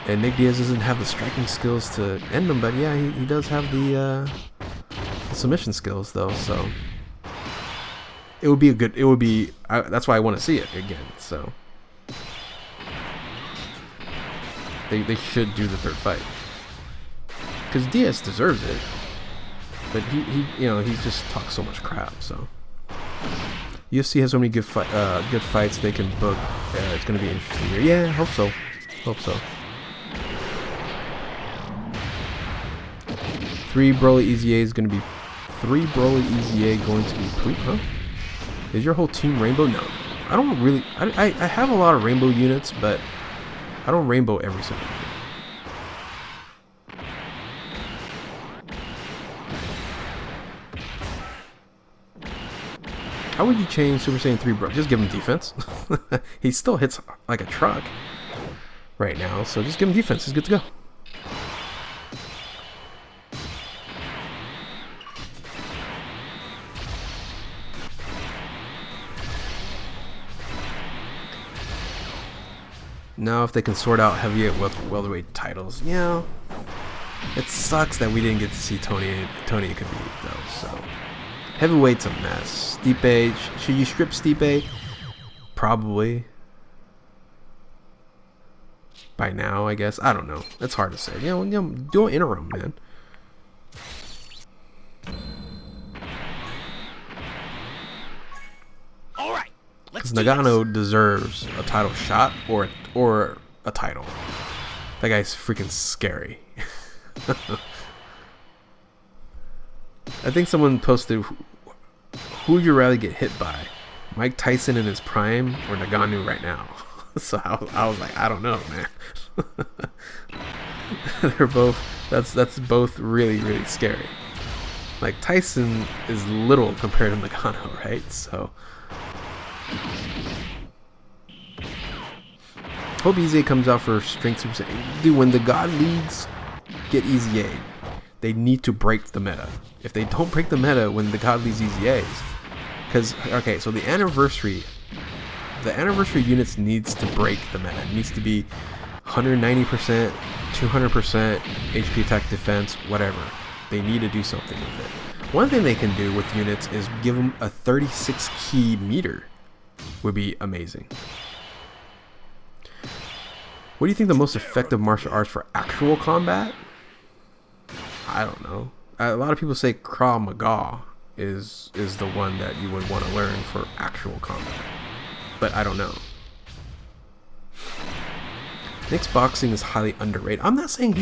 And Nick Diaz doesn't have the striking skills to end them, but yeah, he does have the submission skills though. So it would be that's why I want to see it again. So they should do the third fight because Diaz deserves it, but he you know, he just talks so much crap. So UFC has so many good fights they can book. It's gonna be interesting here. Yeah, hope so. Three Broly EZA going to be poop, huh? Is your whole team rainbow? No. I don't really. I have a lot of rainbow units, but I don't rainbow every single unit. How would you change Super Saiyan 3 bro? Just give him defense. He still hits like a truck right now, so just give him defense. He's good to go. Now if they can sort out heavyweight welterweight titles, you know, it sucks that we didn't get to see Tony Khabib though. So heavyweight's a mess. Stipe, should you strip Stipe? Probably. By now, I guess. I don't know. It's hard to say. You know, do an interim, man. All right. Because Nagano deserves a title shot or a title. That guy's freaking scary. I think someone posted, who would you rather get hit by? Mike Tyson in his prime or Nagano right now? So I was like, I don't know, man. They're both, that's both really, really scary. Like Tyson is little compared to Nagano, right? So hope EZA comes out for Strength Super Saiyan. Dude, when the God Leagues get EZA, they need to break the meta. If they don't break the meta when the God Leagues EZAs, because okay, so the anniversary units needs to break the meta. It needs to be 190%, 200% HP attack defense, whatever. They need to do something with it. One thing they can do with units is give them a 36 key meter. Would be amazing. What do you think the most effective martial arts for actual combat? I don't know. A lot of people say Krav Maga is the one that you would want to learn for actual combat, but I don't know. Nick's boxing is highly underrated. I'm not saying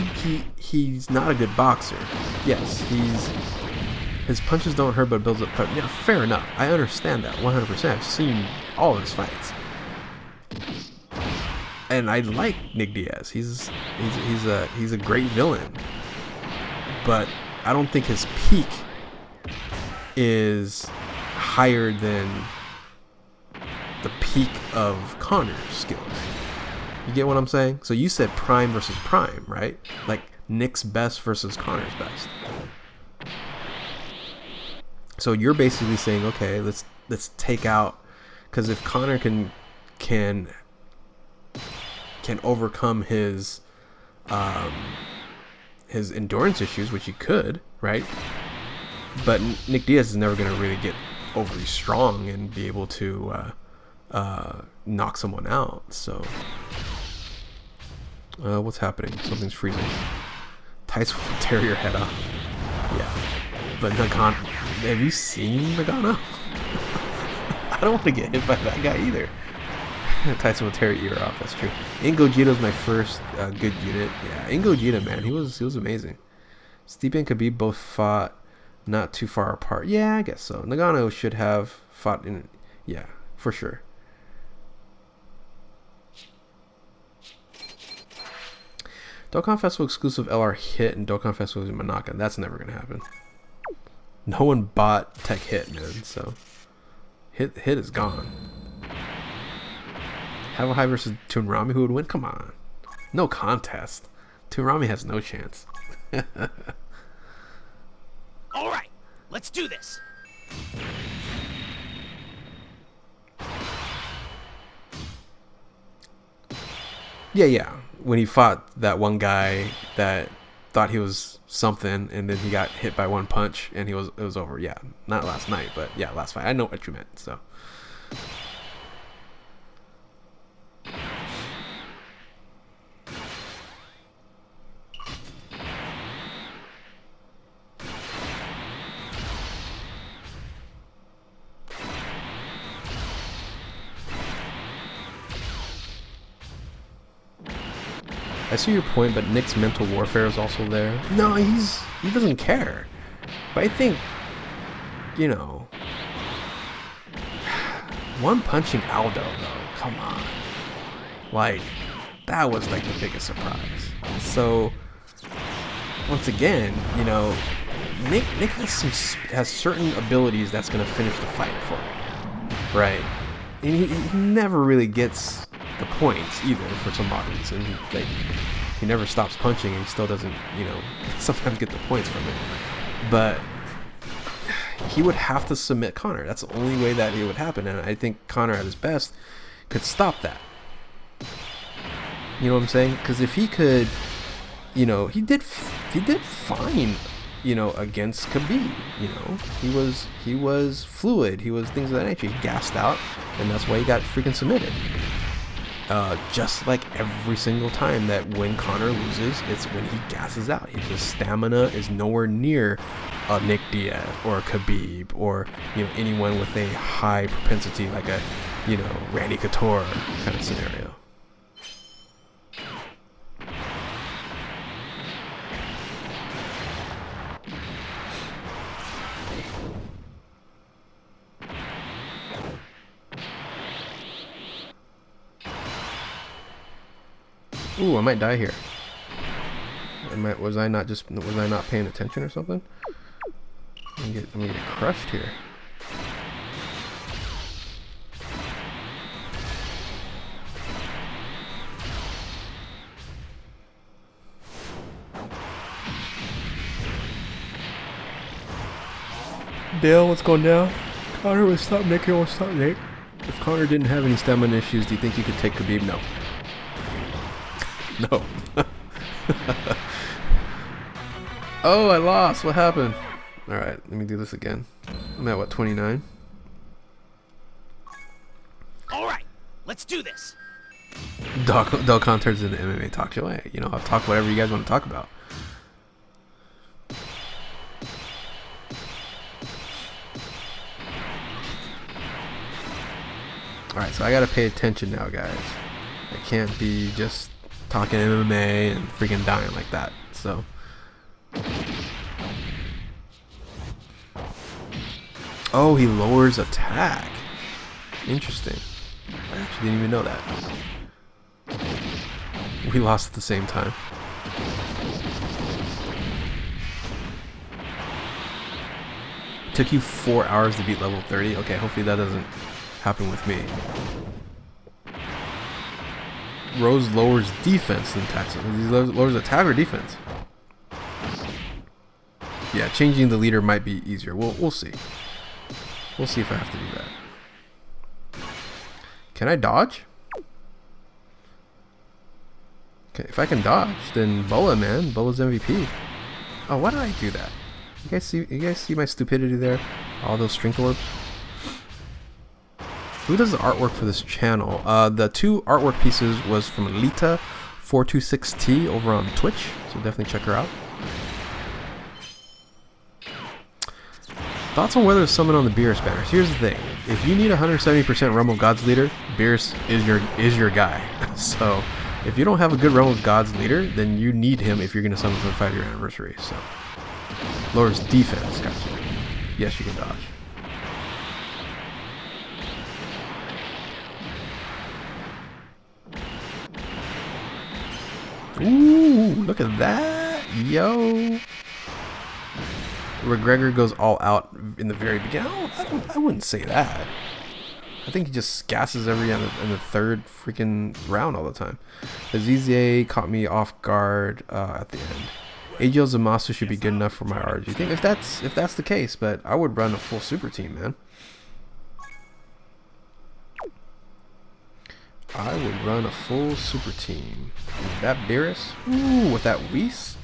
he's not a good boxer. Yes, his punches don't hurt, but builds up. Yeah, fair enough. I understand that 100%. I've seen all of his fights, and I like Nick Diaz. He's a great villain, but I don't think his peak is higher than the peak of Conor's skills. You get what I'm saying? So you said prime versus prime, right? Like Nick's best versus Conor's best. So you're basically saying, okay, let's take out Because if Connor can overcome his endurance issues, which he could, right? But Nick Diaz is never going to really get overly strong and be able to knock someone out. So, what's happening? Something's freezing. Tice will tear your head off. Yeah, but Nagano, have you seen Nagano? I don't want to get hit by that guy either. Tyson will tear your ear off. That's true. Ingogita's my first good unit. Yeah, Ingogita, man, he was amazing. Stipe and Khabib both fought not too far apart. Yeah, I guess so. Nagano should have fought in. Yeah, for sure. Dokkan Festival exclusive LR Hit and Dokkan Festival in Manaka. That's never gonna happen. No one bought Tech Hit, man. So Hit is gone. Have a high versus Toonrami, who would win? Come on. No contest. Toonrami has no chance. Alright, let's do this. Yeah. When he fought that one guy that thought he was something, and then he got hit by one punch, and it was over. Yeah, not last night, but yeah, last fight. I know what you meant. So. I see your point, but Nick's mental warfare is also there. No, he doesn't care. But I think, you know, one punching Aldo though, come on. Like, that was like the biggest surprise. So once again, you know, Nick has certain abilities that's gonna finish the fight for him. Right? And he never really gets the points either for some odd reason. Like, he never stops punching and he still doesn't, you know, sometimes get the points from it. But he would have to submit Connor. That's the only way that it would happen, and I think Connor at his best could stop that. You know what I'm saying? Because if he could, you know, he did fine, you know, against Khabib. You know, he was fluid. He was things of that nature. He gassed out, and that's why he got freaking submitted. Just like every single time that when Connor loses, it's when he gasses out. His stamina is nowhere near a Nick Diaz or a Khabib or, you know, anyone with a high propensity like a, you know, Randy Couture kind of scenario. Ooh, I might die here. Was I not paying attention or something? I'm gonna get crushed here. Dale, what's going down? Connor would stop Nick. He'll stop Nick. If Connor didn't have any stamina issues, do you think he could take Khabib? No. No. Oh, I lost. What happened? Alright, let me do this again. I'm at what, 29? Alright, let's do this. Dokkan turns into MMA talk show. Hey, you know, I'll talk whatever you guys want to talk about. Alright, so I gotta pay attention now, guys. I can't be just talking MMA and freaking dying like that. So oh, he lowers attack. Interesting. I actually didn't even know that. We lost at the same time. Took you 4 hours to beat level 30. Okay, hopefully that doesn't happen with me. Rose lowers defense than attacks. He lowers attack or defense? Yeah, changing the leader might be easier. We'll see. We'll see if I have to do that. Can I dodge? Okay, if I can dodge, then Bola, man. Bola's MVP. Oh, why did I do that? You guys see my stupidity there? All those strength orbs. Who does the artwork for this channel? The 2 artwork pieces was from Lita426T over on Twitch, so definitely check her out. Thoughts on whether to summon on the Beerus banners? Here's the thing: if you need 170% Realm of Gods leader, Beerus is your guy. So if you don't have a good Realm of Gods leader, then you need him if you're going to summon for the 5-year anniversary. So lowers defense, gotcha. Yes, you can dodge. Ooh, look at that, yo! McGregor goes all out in the very beginning. I wouldn't say that. I think he just gasses in the 3rd freaking round all the time. The EZA caught me off guard at the end. AGL Zamasu should be good enough for my RG. I think if that's the case, but I would run a full super team, man. I would run a full super team. With that Beerus, ooh, with that Whis,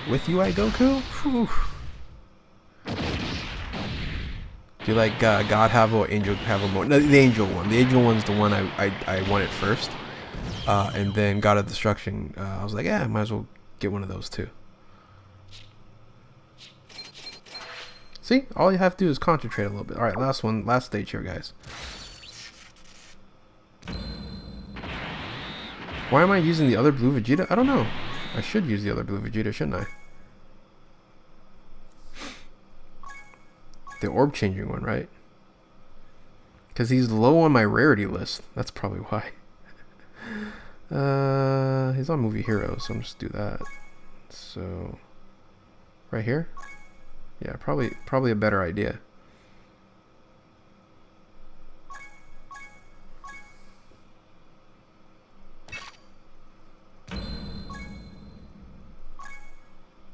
with UI Goku. Whew. Do you like God Havo or Angel Havo more? No, the Angel one. The Angel one's the one I wanted first. And then God of Destruction, I was like, yeah, I might as well get one of those too. See? All you have to do is concentrate a little bit. Alright, last stage here, guys. Why am I using the other blue Vegeta? I don't know. I should use the other blue Vegeta, shouldn't I? The orb changing one, right? Because he's low on my rarity list. That's probably why. He's on Movie Heroes, so I'm just do that. So, right here? Yeah, probably a better idea.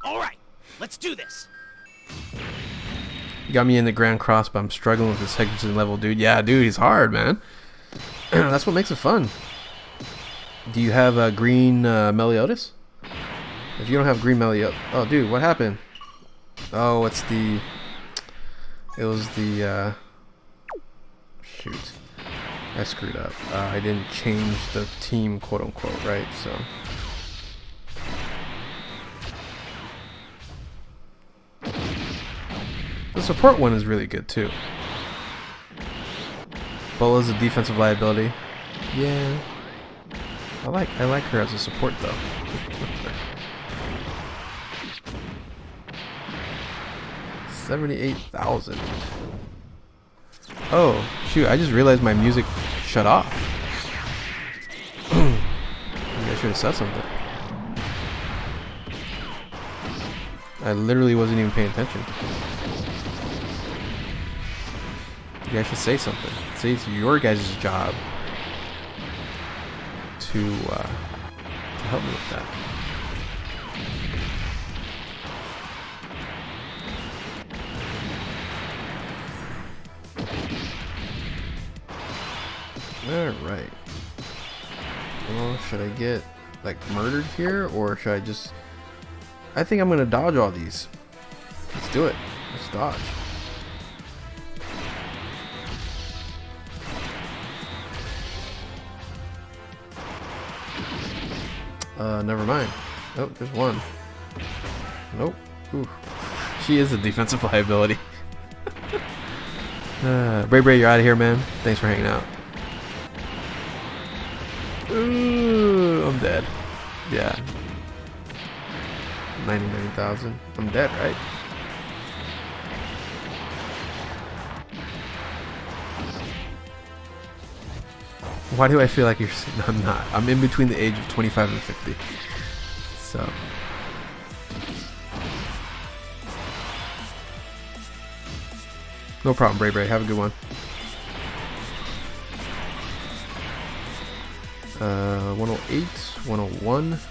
All right, let's do this. You got me in the Grand Cross, but I'm struggling with this Hexagon level, dude. Yeah, dude, he's hard, man. That's what makes it fun. Do you have a green Meliodas? If you don't have green Meliodas... Oh, dude, what happened? Oh, it was the... Shoot. I screwed up. I didn't change the team, quote-unquote, right? So... The support one is really good too. Bola's a defensive liability. Yeah. I like her as a support though. $78,000. Oh shoot! I just realized my music shut off. Maybe I should have said something. I literally wasn't even paying attention. You guys should say something. See, it's your guys' job to help me with that. Alright. Well, should I get like murdered here, or should I just... I think I'm gonna dodge all these. Let's do it. Let's dodge. Never mind. Oh, there's one. Nope. Ooh. She is a defensive liability. Bray, you're out of here, man. Thanks for hanging out. Ooh, I'm dead. Yeah. 99,000. I'm dead, right? Why do I feel like you're... No, I'm not. I'm in between the age of 25 and 50. So... No problem, Bray. Have a good one. 108, 101. So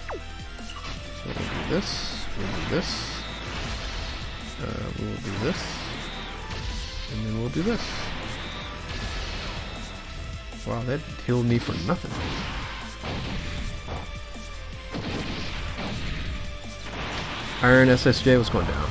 we'll do this. We'll do this. We will do this. And then we'll do this. Wow, that healed me for nothing. Iron SSJ, what's going down?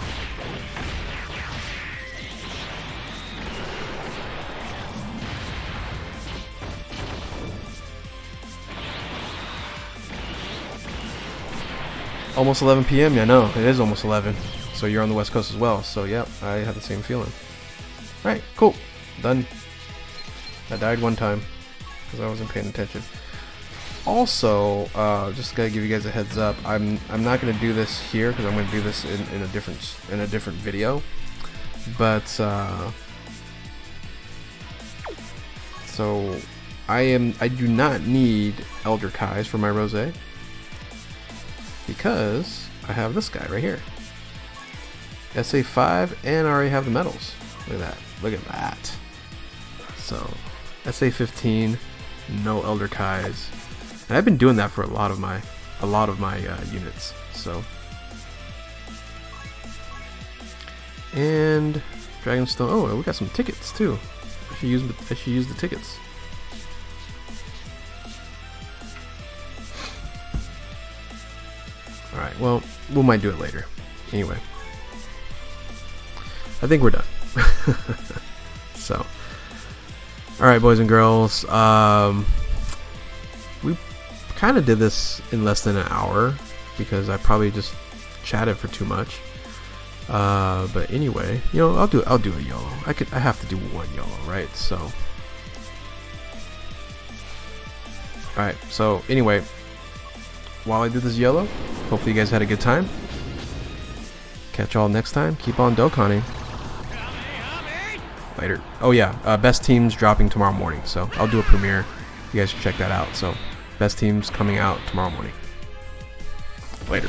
Almost 11 p.m. Yeah, no, it is almost 11. So you're on the West Coast as well. So yep, I have the same feeling. All right, cool, done. I died one time because I wasn't paying attention. Also, just gotta give you guys a heads up. I'm not gonna do this here because I'm gonna do this in a different video. But so I do not need Elder Kais for my rosé because I have this guy right here. SA5, and I already have the medals. Look at that. Look at that. So SA15, no Elder Kais. And I've been doing that for a lot of my units. So, and Dragonstone. Oh, we got some tickets too. I should use the tickets. All right. Well, we might do it later. Anyway, I think we're done. So, all right, boys and girls. We kind of did this in less than an hour because I probably just chatted for too much. But anyway, you know, I'll do a YOLO. I have to do one YOLO, right? So, all right. So anyway, while I did this YOLO, hopefully you guys had a good time. Catch y'all next time. Keep on Dokkaning. Later. Oh yeah, best teams dropping tomorrow morning. So I'll do a premiere. You guys should check that out. So best teams coming out tomorrow morning. Later.